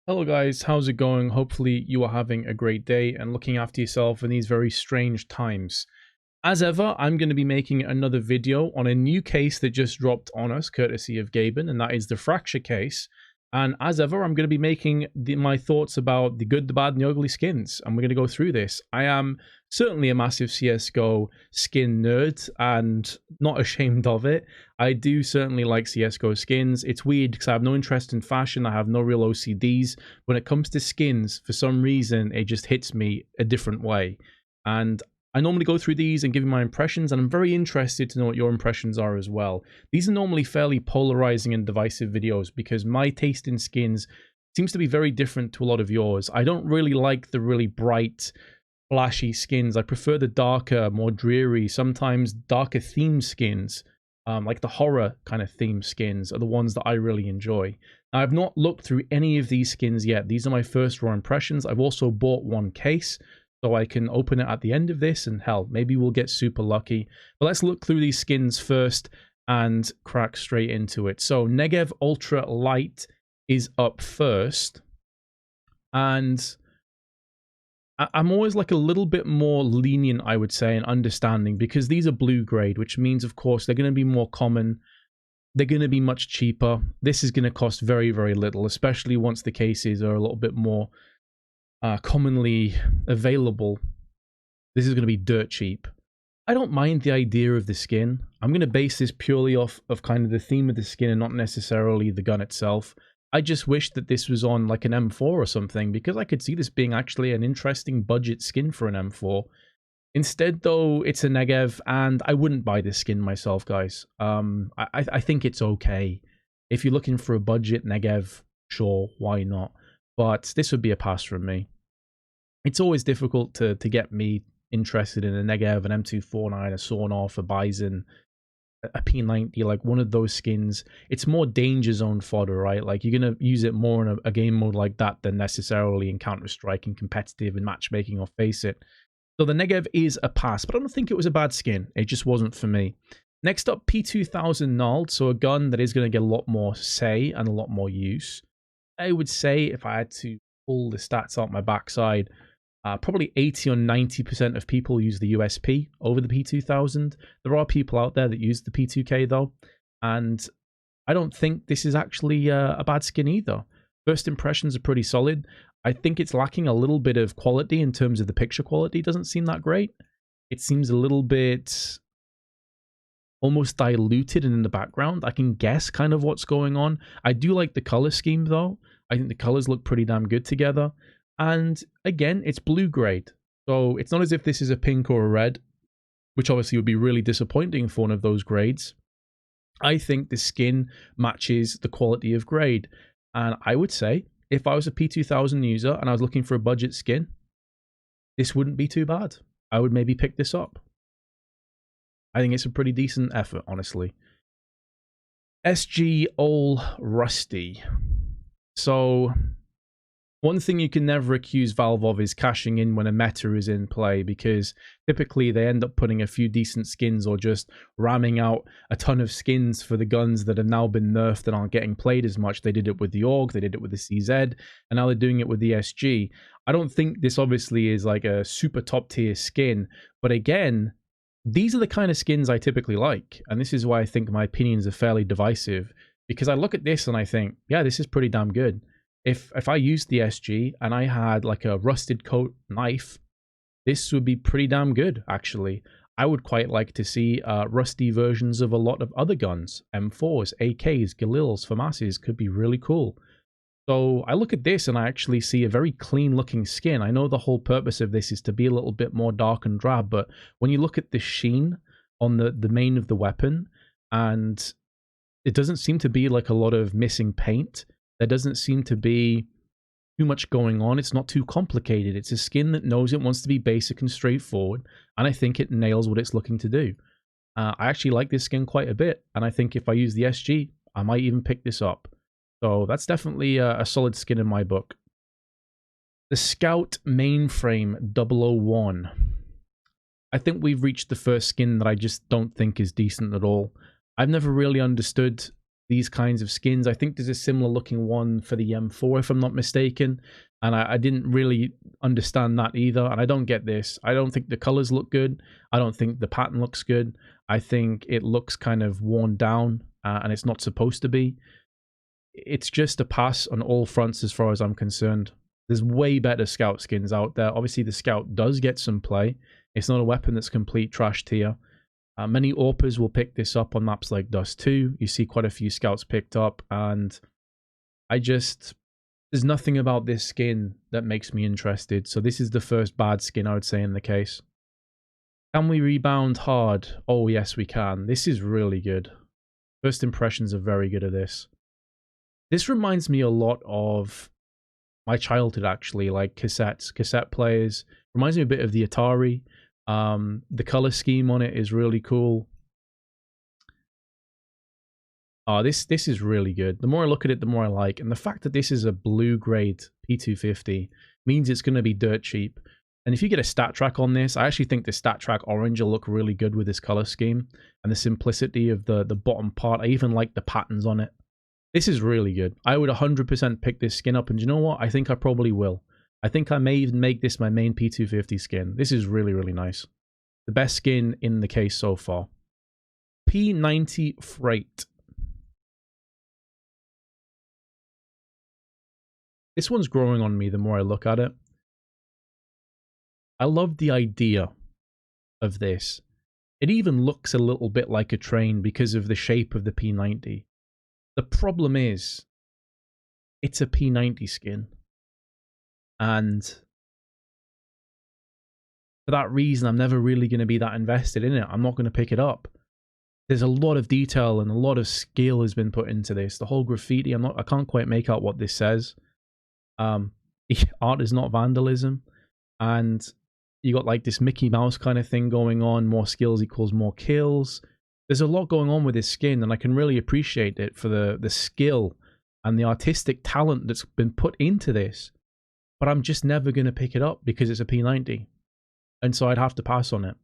Hello guys, how's it going? Hopefully you are having a great day and looking after yourself in these very strange times. As ever, I'm going to be making another video on a new case that just dropped on us, courtesy of Gaben, and that is the Fracture case. And as ever, I'm going to be making my thoughts about the good, the bad, and the ugly skins. And we're going to go through this. I am certainly a massive CSGO skin nerd and not ashamed of it. I do certainly like CSGO skins. It's weird because I have no interest in fashion. I have no real OCDs. When it comes to skins, for some reason, it just hits me a different way. And I normally go through these and give you my impressions, and I'm very interested to know what your impressions are as well. These are normally fairly polarizing and divisive videos because my taste in skins seems to be very different to a lot of yours. I don't really like the really bright, flashy skins. I prefer the darker, more dreary, sometimes darker theme skins, like the horror kind of theme skins are the ones that I really enjoy. Now, I've not looked through any of these skins yet. These are my first raw impressions. I've also bought one case, so I can open it at the end of this, and hell, maybe we'll get super lucky. But let's look through these skins first and crack straight into it. So Negev Ultra Light is up first, and I'm always like a little bit more lenient, I would say, in understanding, because these are blue grade, which means, of course, they're going to be more common. They're going to be much cheaper. This is going to cost very, very little, especially once the cases are a little bit more commonly available. This is going to be dirt cheap. I don't mind the idea of the skin. I'm going to base this purely off of kind of the theme of the skin and not necessarily the gun itself. I just wish that this was on like an M4 or something, because I could see this being actually an interesting budget skin for an M4. Instead, though, it's a Negev, and I wouldn't buy this skin myself, guys. I think it's okay. If you're looking for a budget Negev, sure, why not? But this would be a pass from me. It's always difficult to get me interested in a Negev, an M249, a Sornoff, a Bison, a P90, like one of those skins. It's more danger zone fodder, right? Like you're going to use it more in a game mode like that than necessarily in Counter-Strike and competitive and matchmaking or Face It. So the Negev is a pass, but I don't think it was a bad skin. It just wasn't for me. Next up, P2000 Nald, so a gun that is going to get a lot more say and a lot more use. I would say, if I had to pull the stats out my backside, probably 80 or 90% of people use the USP over the P2000. There are people out there that use the P2K though, and I don't think this is actually a bad skin either. First impressions are pretty solid. I think it's lacking a little bit of quality in terms of the picture quality. It doesn't seem that great. It seems a little bit almost diluted and in the background. I can guess kind of what's going on. I do like the color scheme though. I think the colors look pretty damn good together. And again, it's blue grade. So it's not as if this is a pink or a red, which obviously would be really disappointing for one of those grades. I think the skin matches the quality of grade. And I would say, if I was a P2000 user and I was looking for a budget skin, this wouldn't be too bad. I would maybe pick this up. I think it's a pretty decent effort, honestly. SG All Rusty. So one thing you can never accuse Valve of is cashing in when a meta is in play, because typically they end up putting a few decent skins or just ramming out a ton of skins for the guns that have now been nerfed and aren't getting played as much. They did it with the AUG, they did it with the CZ, and now they're doing it with the SG. I don't think this obviously is like a super top tier skin, but again, these are the kind of skins I typically like, and this is why I think my opinions are fairly divisive, because I look at this and I think, yeah, this is pretty damn good. If I used the SG and I had like a rusted coat knife, this would be pretty damn good, actually. I would quite like to see rusty versions of a lot of other guns. M4s, AKs, Galils, FAMASs could be really cool. So I look at this and I actually see a very clean looking skin. I know the whole purpose of this is to be a little bit more dark and drab, but when you look at the sheen on the main of the weapon, and it doesn't seem to be like a lot of missing paint. There doesn't seem to be too much going on. It's not too complicated. It's a skin that knows it wants to be basic and straightforward, and I think it nails what it's looking to do. I actually like this skin quite a bit, and I think if I use the SG, I might even pick this up. So that's definitely a solid skin in my book. The Scout Mainframe 001. I think we've reached the first skin that I just don't think is decent at all. I've never really understood these kinds of skins. I think there's a similar looking one for the M4, if I'm not mistaken. And I didn't really understand that either. And I don't get this. I don't think the colors look good. I don't think the pattern looks good. I think it looks kind of worn down and it's not supposed to be. It's just a pass on all fronts as far as I'm concerned. There's way better Scout skins out there. Obviously, the Scout does get some play. It's not a weapon that's complete trash tier. Many AWPers will pick this up on maps like Dust 2. You see quite a few Scouts picked up, and there's nothing about this skin that makes me interested. So this is the first bad skin I would say in the case. Can we rebound hard? Oh, yes, we can. This is really good. First impressions are very good at this. This reminds me a lot of my childhood, actually, like cassette players. Reminds me a bit of the Atari. The color scheme on it is really cool. This is really good. The more I look at it, the more I like. And the fact that this is a blue grade P250 means it's going to be dirt cheap. And if you get a stat track on this, I actually think the stat track orange will look really good with this color scheme. And the simplicity of the bottom part. I even like the patterns on it. This is really good. I would 100% pick this skin up. And you know what? I think I probably will. I think I may even make this my main P250 skin. This is really, really nice. The best skin in the case so far. P90 Freight. This one's growing on me the more I look at it. I love the idea of this. It even looks a little bit like a train because of the shape of the P90. The problem is, it's a P90 skin. And for that reason, I'm never really going to be that invested in it. I'm not going to pick it up. There's a lot of detail and a lot of skill has been put into this. The whole graffiti, I can't quite make out what this says. Art is not vandalism. And you got like this Mickey Mouse kind of thing going on. More skills equals more kills. There's a lot going on with this skin, and I can really appreciate it for the skill and the artistic talent that's been put into this. But I'm just never going to pick it up because it's a P90. And so I'd have to pass on it.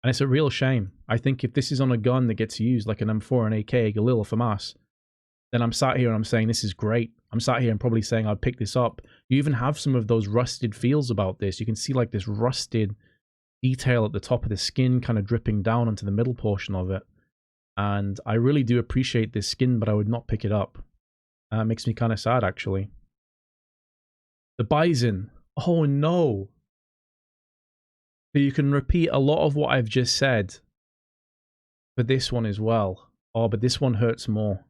And it's a real shame. I think if this is on a gun that gets used, like an M4, an AK, a Galil, or FAMAS, then I'm sat here and I'm saying this is great. I'm sat here and probably saying I'd pick this up. You even have some of those rusted feels about this. You can see like this rusted detail at the top of the skin kind of dripping down onto the middle portion of it. And I really do appreciate this skin, but I would not pick it up. It makes me kind of sad, actually. The Bison. Oh, no. So you can repeat a lot of what I've just said for this one as well. Oh, but this one hurts more.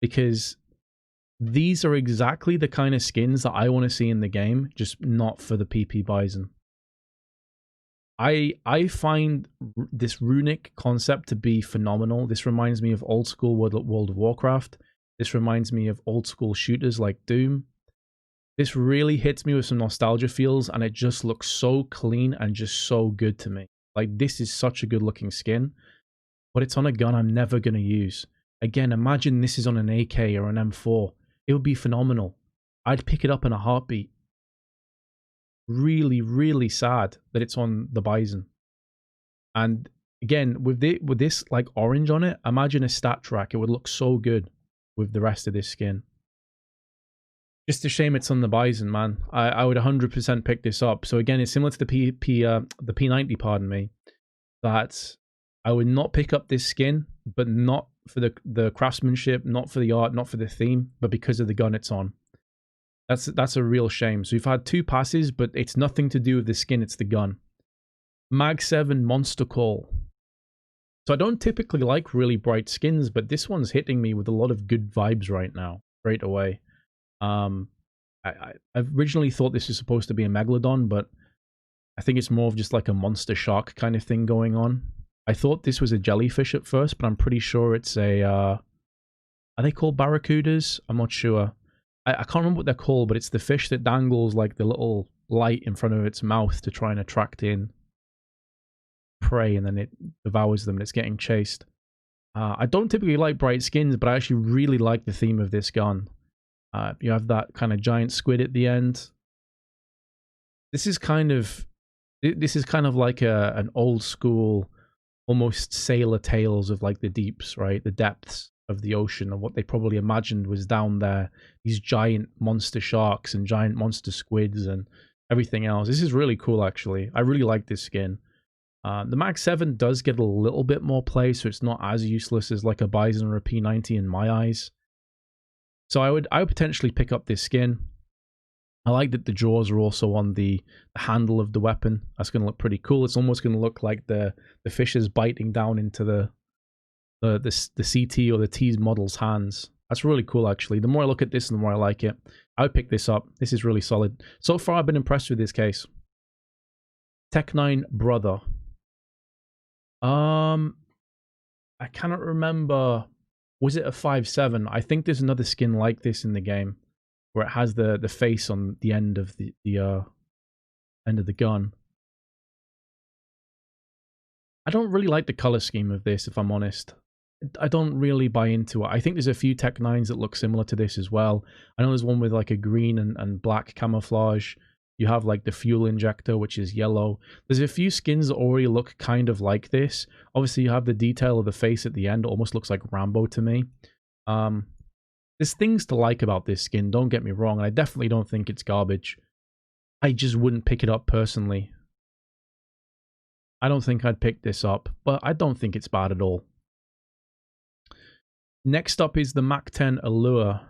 Because these are exactly the kind of skins that I want to see in the game, just not for the PP Bison. I find this runic concept to be phenomenal. This reminds me of old school World of Warcraft. This reminds me of old school shooters like Doom. This really hits me with some nostalgia feels, and it just looks so clean and just so good to me. Like, this is such a good looking skin, but it's on a gun I'm never going to use. Again, imagine this is on an AK or an M4. It would be phenomenal. I'd pick it up in a heartbeat. Really, really sad that it's on the Bison. And again, with this like orange on it, imagine a stat track. It would look so good with the rest of this skin. Just a shame it's on the Bison, man. I would 100% pick this up. So again, it's similar to the P90, pardon me, that I would not pick up this skin, but not for the craftsmanship, not for the art, not for the theme, but because of the gun it's on. That's a real shame. So we've had two passes, but it's nothing to do with the skin, it's the gun. Mag 7 Monster Call. So I don't typically like really bright skins, but this one's hitting me with a lot of good vibes right now, straight away. I originally thought this was supposed to be a Megalodon, but I think it's more of just like a monster shark kind of thing going on. I thought this was a jellyfish at first, but I'm pretty sure it's a, are they called barracudas? I'm not sure. I can't remember what they're called, but it's the fish that dangles like the little light in front of its mouth to try and attract in prey, and then it devours them and it's getting chased. I don't typically like bright skins, but I actually really like the theme of this gun. You have that kind of giant squid at the end. This is kind of like an old school, almost Sailor Tales of like the deeps, right? The depths. of the ocean and what they probably imagined was down there. These giant monster sharks and giant monster squids and everything else. This is really cool, actually. I really like this skin. The Mag 7 does get a little bit more play, so it's not as useless as like a Bison or a P90 in my eyes. So I would potentially pick up this skin. I like that the jaws are also on the handle of the weapon. That's going to look pretty cool. It's almost going to look like the fish is biting down into the CT or the T's model's hands. That's really cool, actually. The more I look at this, the more I like it. I would pick this up. This is really solid. So far, I've been impressed with this case. Tech9 Brother. I cannot remember. Was it a 5.7? I think there's another skin like this in the game, where it has the face on the end of the end of the gun. I don't really like the color scheme of this, if I'm honest. I don't really buy into it. I think there's a few Tech 9s that look similar to this as well. I know there's one with like a green and black camouflage. You have like the fuel injector, which is yellow. There's a few skins that already look kind of like this. Obviously, you have the detail of the face at the end. It almost looks like Rambo to me. There's things to like about this skin, don't get me wrong. And I definitely don't think it's garbage. I just wouldn't pick it up personally. I don't think I'd pick this up, but I don't think it's bad at all. Next up is the Mac 10 Allure.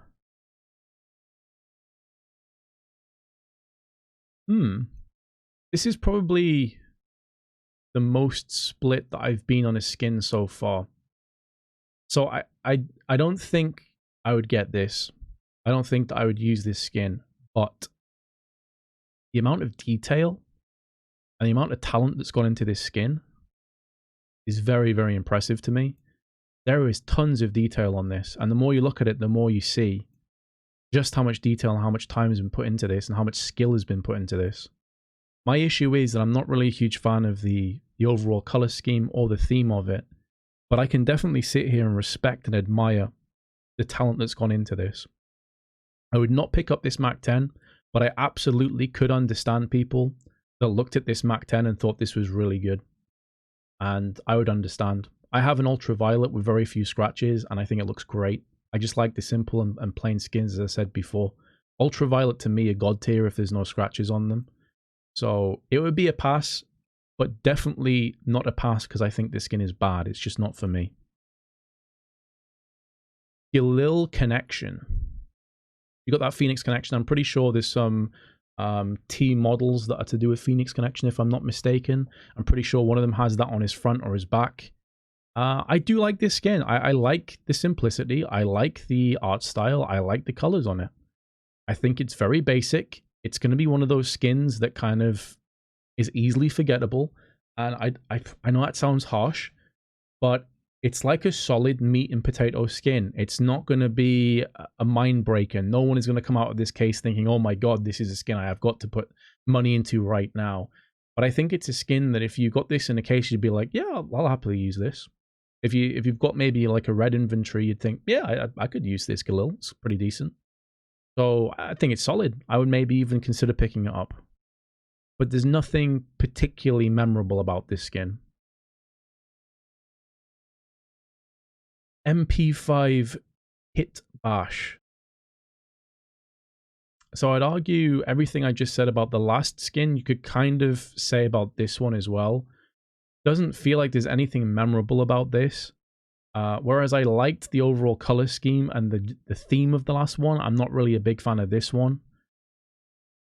This is probably the most split that I've been on a skin so far. So I don't think I would get this. I don't think that I would use this skin, but the amount of detail and the amount of talent that's gone into this skin is very, very impressive to me. There is tons of detail on this, and the more you look at it, the more you see just how much detail and how much time has been put into this and how much skill has been put into this. My issue is that I'm not really a huge fan of the overall color scheme or the theme of it, but I can definitely sit here and respect and admire the talent that's gone into this. I would not pick up this Mac 10, but I absolutely could understand people that looked at this Mac 10 and thought this was really good. And I would understand. I have an ultraviolet with very few scratches, and I think it looks great. I just like the simple and plain skins, as I said before. Ultraviolet to me are god tier if there's no scratches on them. So it would be a pass, but definitely not a pass because I think this skin is bad. It's just not for me. Galil Connection. You got that Phoenix Connection. I'm pretty sure there's some T models that are to do with Phoenix Connection, if I'm not mistaken. I'm pretty sure one of them has that on his front or his back. I do like this skin. I like the simplicity. I like the art style. I like the colors on it. I think it's very basic. It's going to be one of those skins that kind of is easily forgettable. And I know that sounds harsh, but it's like a solid meat and potato skin. It's not going to be a mind breaker. No one is going to come out of this case thinking, oh my god, this is a skin I have got to put money into right now. But I think it's a skin that if you got this in a case, you'd be like, yeah, I'll happily use this. If you've got maybe like a red inventory, you'd think, yeah, I could use this Galil. It's pretty decent. So I think it's solid. I would maybe even consider picking it up. But there's nothing particularly memorable about this skin. MP5 Hit Bash. So I'd argue everything I just said about the last skin, you could kind of say about this one as well. Doesn't feel like there's anything memorable about this. Whereas I liked the overall color scheme and the theme of the last one, I'm not really a big fan of this one.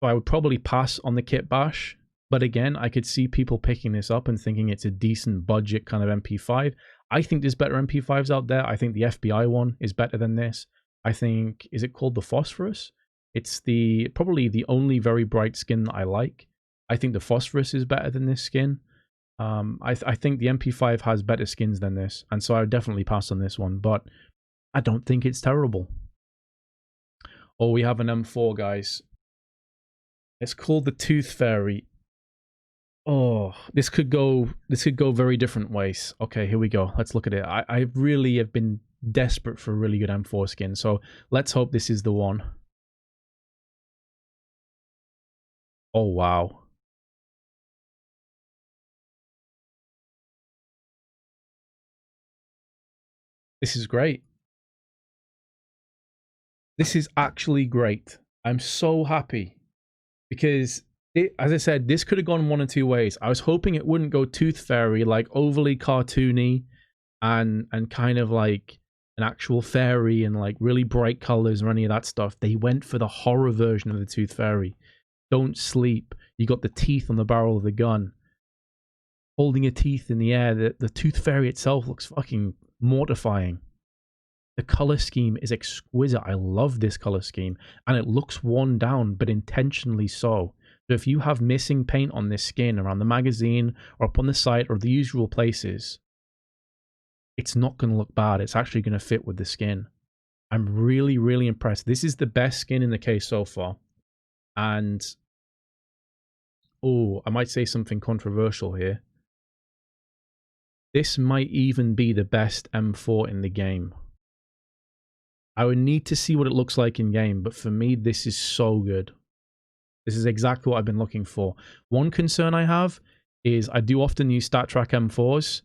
So I would probably pass on the Kit Bash. But again, I could see people picking this up and thinking it's a decent budget kind of MP5. I think there's better MP5s out there. I think the FBI one is better than this. I think, is it called the Phosphorus? It's probably the only very bright skin that I like. I think the Phosphorus is better than this skin. I think the MP5 has better skins than this, and so I would definitely pass on this one, but I don't think it's terrible. Oh, we have an M4, guys. It's called the Tooth Fairy. Oh, this could go very different ways. Okay, here we go. Let's look at it. I really have been desperate for a really good M4 skin, so let's hope this is the one. Oh, wow. This is great. This is actually great. I'm so happy because as I said, this could have gone one or two ways. I was hoping it wouldn't go Tooth Fairy, like overly cartoony and kind of like an actual fairy and like really bright colors or any of that stuff. They went for the horror version of the Tooth Fairy. Don't sleep. You got the teeth on the barrel of the gun. Holding your teeth in the air. The Tooth Fairy itself looks fucking mortifying. The color scheme is exquisite. I love this color scheme. And it looks worn down, but intentionally so. So if you have missing paint on this skin around the magazine or up on the site or the usual places, it's not going to look bad. It's actually going to fit with the skin. I'm really, really impressed. This is the best skin in the case so far. And, oh, I might say something controversial here. This might even be the best M4 in the game. I would need to see what it looks like in game, but for me, this is so good. This is exactly what I've been looking for. One concern I have is I do often use StatTrak M4s.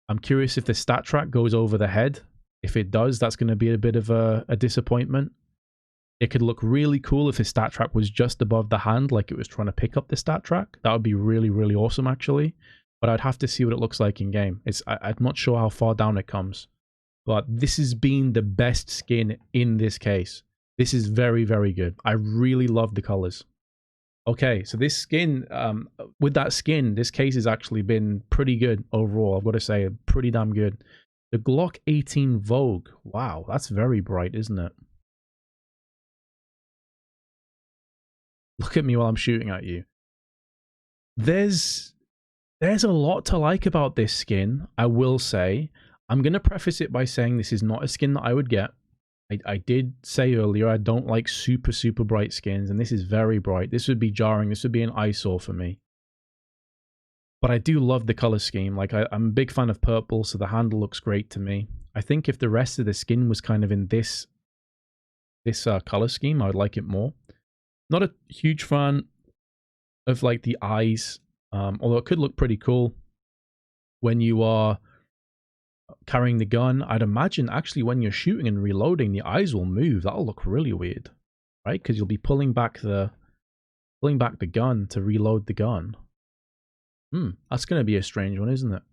I'm curious if the StatTrak goes over the head. If it does, that's going to be a bit of a disappointment. It could look really cool if the StatTrak was just above the hand, like it was trying to pick up the StatTrak. That would be really, really awesome, actually. But I'd have to see what it looks like in game. I'm not sure how far down it comes. But this has been the best skin in this case. This is very, very good. I really love the colors. Okay, so this skin, with that skin, this case has actually been pretty good overall. I've got to say, pretty damn good. The Glock 18 Vogue. Wow, that's very bright, isn't it? Look at me while I'm shooting at you. There's a lot to like about this skin, I will say. I'm going to preface it by saying this is not a skin that I would get. I did say earlier I don't like super, super bright skins, and this is very bright. This would be jarring. This would be an eyesore for me. But I do love the color scheme. Like, I'm a big fan of purple, so the handle looks great to me. I think if the rest of the skin was kind of in this color scheme, I would like it more. Not a huge fan of, like, the eyes, although it could look pretty cool when you are carrying the gun. I'd imagine actually when you're shooting and reloading, the eyes will move. That'll look really weird, right? Because you'll be pulling back the gun to reload the gun. That's going to be a strange one, isn't it?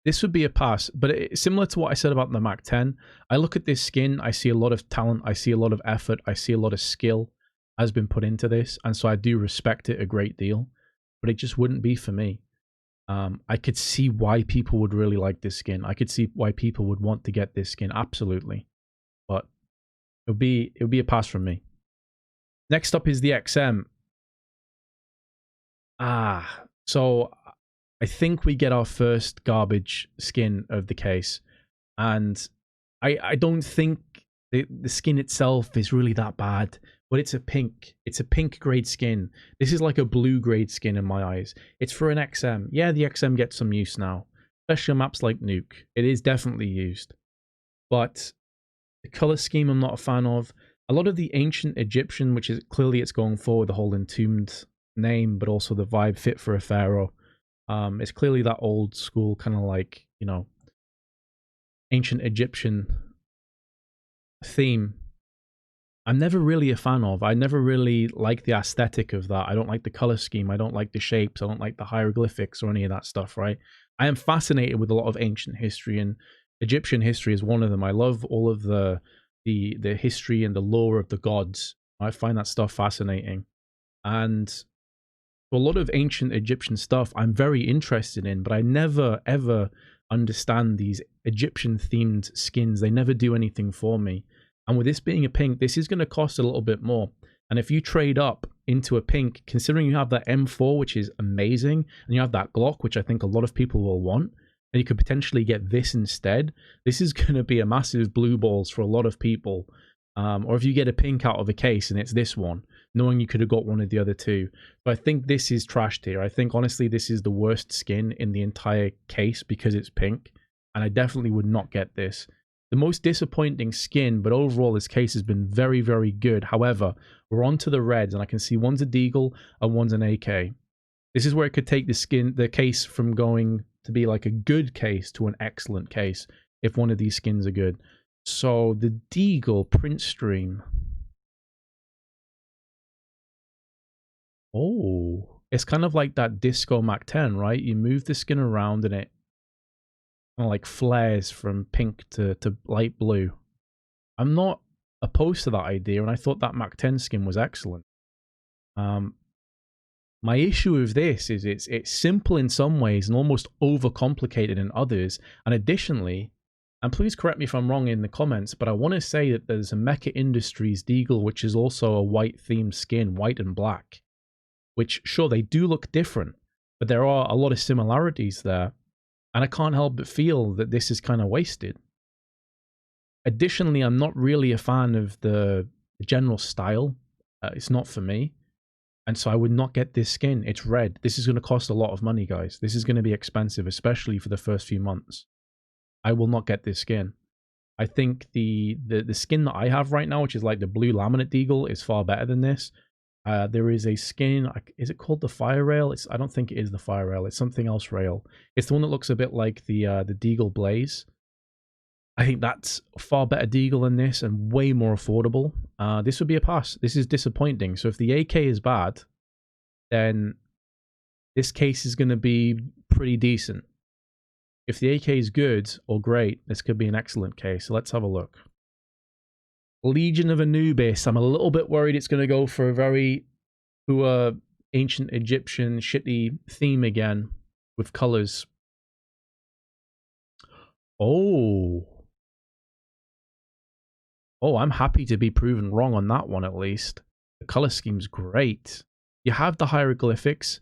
This would be a pass, but similar to what I said about the Mac 10, I look at this skin, I see a lot of talent, I see a lot of effort, I see a lot of skill has been put into this, and so I do respect it a great deal, but it just wouldn't be for me. I could see why people would really like this skin. I could see why people would want to get this skin, absolutely. But it would be a pass from me. Next up is the XM. So I think we get our first garbage skin of the case. And I don't think the skin itself is really that bad. But it's a pink. It's a pink grade skin. This is like a blue grade skin in my eyes. It's for an XM. Yeah, the XM gets some use now. Especially on maps like Nuke. It is definitely used. But the color scheme I'm not a fan of. A lot of the ancient Egyptian, which is clearly it's going for the whole entombed name, but also the vibe fit for a pharaoh. It's clearly that old school kind of like, you know, ancient Egyptian theme. I'm never really a fan of. I never really like the aesthetic of that. I don't like the color scheme. I don't like the shapes. I don't like the hieroglyphics or any of that stuff, right? I am fascinated with a lot of ancient history, and Egyptian history is one of them. I love all of the history and the lore of the gods. I find that stuff fascinating. And a lot of ancient Egyptian stuff I'm very interested in, but I never, ever understand these Egyptian-themed skins. They never do anything for me. And with this being a pink, this is going to cost a little bit more. And if you trade up into a pink, considering you have that M4, which is amazing, and you have that Glock, which I think a lot of people will want, and you could potentially get this instead, this is going to be a massive blue balls for a lot of people. Or if you get a pink out of a case and it's this one, knowing you could have got one of the other two. But I think this is trashed here. I think, honestly, this is the worst skin in the entire case because it's pink. And I definitely would not get this. The most disappointing skin, but overall this case has been very, very good. However, we're on to the reds, and I can see one's a Deagle and one's an AK. This is where it could take the case from going to be like a good case to an excellent case if one of these skins are good. So the Deagle print stream. Oh, it's kind of like that Disco Mac 10, right? You move the skin around and it kind of like flares from pink to light blue. I'm not opposed to that idea, and I thought that Mac 10 skin was excellent. My issue with this is it's simple in some ways and almost overcomplicated in others. And additionally, and please correct me if I'm wrong in the comments, but I want to say that there's a Mecha Industries Deagle, which is also a white themed skin, white and black, which sure, they do look different, but there are a lot of similarities there. And I can't help but feel that this is kind of wasted. Additionally, I'm not really a fan of the general style. It's not for me. And so I would not get this skin. It's red. This is going to cost a lot of money, guys. This is going to be expensive, especially for the first few months. I will not get this skin. I think the skin that I have right now, which is like the blue laminate Deagle, is far better than this. There is a skin, is it called the Fire Rail? I don't think it is the Fire Rail. It's something else rail. It's the one that looks a bit like the Deagle Blaze. I think that's a far better Deagle than this and way more affordable. This would be a pass. This is disappointing. So if the AK is bad, then this case is going to be pretty decent. If the AK is good or great, this could be an excellent case. So let's have a look. Legion of Anubis. I'm a little bit worried it's going to go for a very poor ancient Egyptian shitty theme again with colors. Oh, I'm happy to be proven wrong on that one at least. The color scheme's great. You have the hieroglyphics,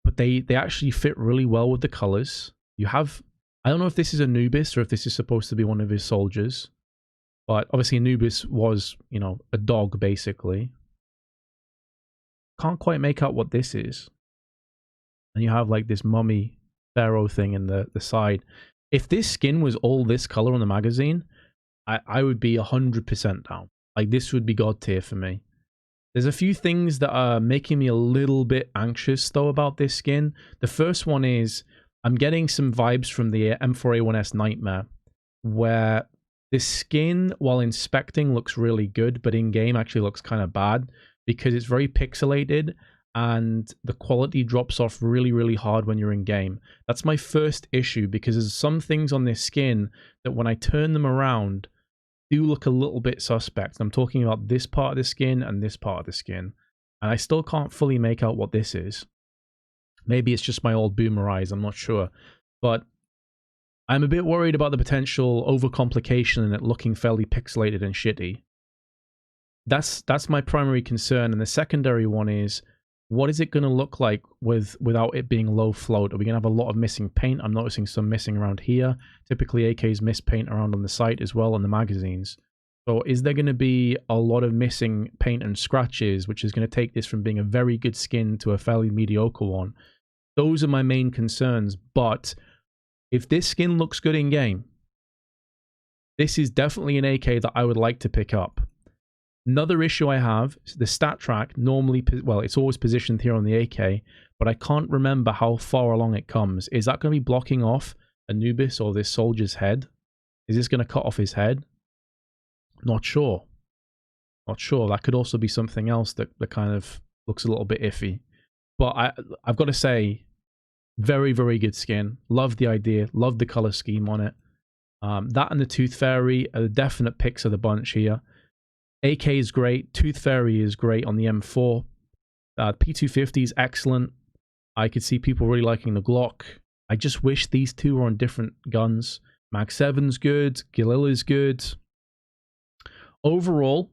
but they actually fit really well with the colors. You have, I don't know if this is Anubis or if this is supposed to be one of his soldiers, but obviously Anubis was, you know, a dog basically. Can't quite make out what this is. And you have like this mummy pharaoh thing in the side. If this skin was all this color on the magazine, I would be 100% down. Like, this would be God tier for me. There's a few things that are making me a little bit anxious, though, about this skin. The first one is I'm getting some vibes from the M4A1S Nightmare, where this skin, while inspecting, looks really good, but in-game actually looks kind of bad because it's very pixelated and the quality drops off really, really hard when you're in-game. That's my first issue, because there's some things on this skin that when I turn them around, do look a little bit suspect. I'm talking about this part of the skin and this part of the skin. And I still can't fully make out what this is. Maybe it's just my old boomer eyes, I'm not sure. But I'm a bit worried about the potential overcomplication and it looking fairly pixelated and shitty. That's my primary concern. And the secondary one is, what is it going to look like without it being low float? Are we going to have a lot of missing paint? I'm noticing some missing around here. Typically, AKs miss paint around on the site as well on the magazines. So is there going to be a lot of missing paint and scratches, which is going to take this from being a very good skin to a fairly mediocre one? Those are my main concerns. But if this skin looks good in game, this is definitely an AK that I would like to pick up. Another issue I have is the stat track normally, well, it's always positioned here on the AK, but I can't remember how far along it comes. Is that going to be blocking off Anubis or this soldier's head? Is this going to cut off his head? Not sure. Not sure. That could also be something else that kind of looks a little bit iffy. But I've got to say, very, very good skin. Love the idea. Love the color scheme on it. That and the Tooth Fairy are the definite picks of the bunch here. AK is great. Tooth Fairy is great on the M4. P250 is excellent. I could see people really liking the Glock. I just wish these two were on different guns. Mag 7's good. Galilla's good. Overall,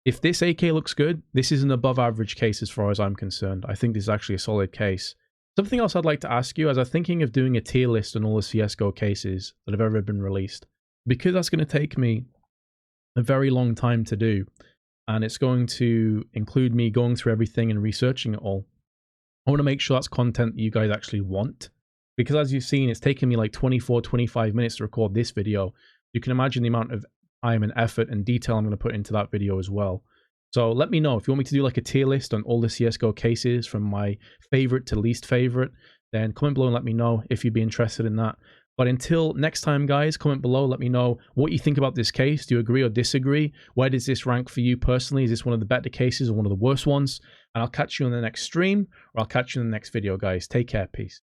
if this AK looks good, this is an above average case as far as I'm concerned. I think this is actually a solid case. Something else I'd like to ask you, as I'm thinking of doing a tier list on all the CSGO cases that have ever been released, because that's going to take me a very long time to do, and it's going to include me going through everything and researching it all. I want to make sure that's content that you guys actually want, because as you've seen, it's taken me like 24-25 minutes to record this video. You can imagine the amount of time and effort and detail I'm going to put into that video as well. So let me know if you want me to do like a tier list on all the CSGO cases from my favorite to least favorite, then comment below and let me know if you'd be interested in that. But until next time, guys, comment below. Let me know what you think about this case. Do you agree or disagree? Where does this rank for you personally? Is this one of the better cases or one of the worst ones? And I'll catch you in the next stream, or I'll catch you in the next video, guys. Take care. Peace.